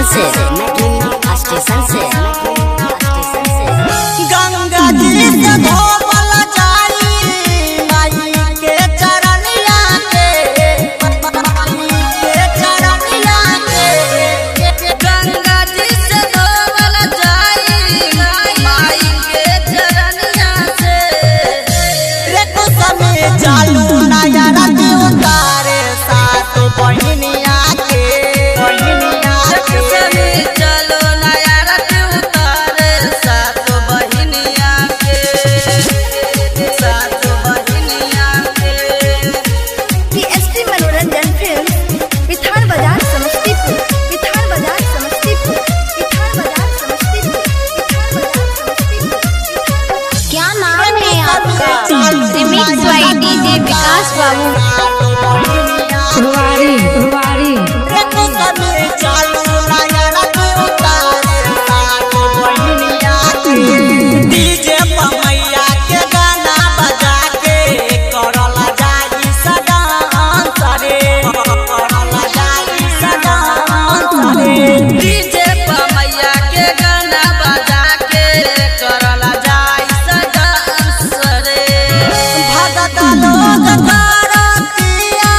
Station से station से गंगा जी से धोवल जाई माई के चरनिया के चरनिया के गंगा जी से धोवल जाई माई के चरनिया से रे कुसमे चालू नया रात उतारे सात बहिनिया के कुसमे चलो नया रात उतारे सात बहिनिया के TST मनोरंजन फिल्म विठान बाजार समस्तीपुर विठान बाजार समस्तीपुर विठान बाजार समस्तीपुर विठान बाजार समस्तीपुर। क्या नाम है आपका? रिमिक्स बाय डीजे विकास बाबू। रे कुसमे चालू नया रात उतारे सात बहिनिया के डीजे मैया के गाना बजा के करल जाई सदांस रे करल जाई सदांस रे डीजे मैया के गाना बजा के करल जाई सदांस रे भगत लोग करतिया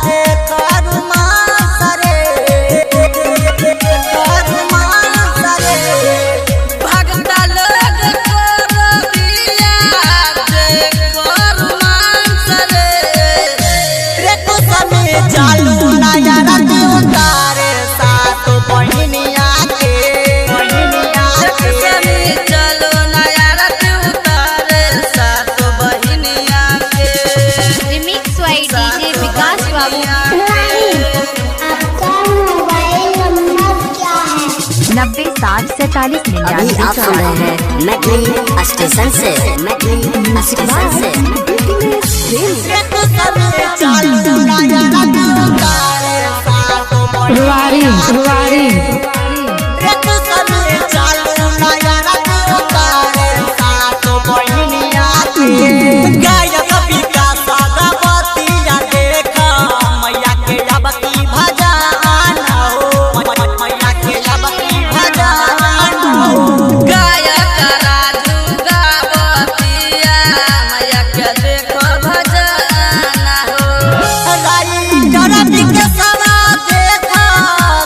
देखर मास रे देखर मास रे भगता लोग करतिया देखर मांस रे रे कुसमे चालू नया रात उतारे सात बहिनिया के कुसमे चलो नया रात उतारे सात बहिनिया के रिमिक्स बाय डीजे विकास बाबू। आपका मोबाइल नंबर क्या है? 90 60 47 अभी आप सुन रहे हैं मैथिली स्टेशन से स्टेशन से रे कुसमे चालू नया रात उतारे सात बहिनिया रे कुसमे चालू नया रात उतारे सात बहिनिया के गायक विकास भगवतिया देख मैया के अबकी भजन हो मैया के अबकी भजन हो गायक राजू गावतिया मैया के देखो भजन हो राइटर विकसवा देख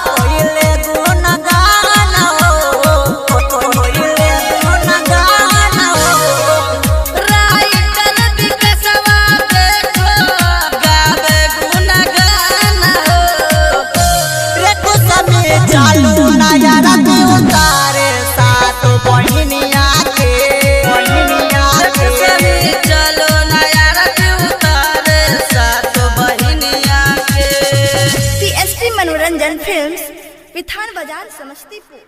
कोइले गुणगान हो कोइले गुणगान हो राइटर विकसवा देखो गावे गुणगान हो रे कुसमे चालू नया रात उतारे सात बहिनिया के कुसमे चलो नया रात उतारे सात बहिनिया के TST मनोरंजन फिल्म विठान बाजार समस्तीपुर।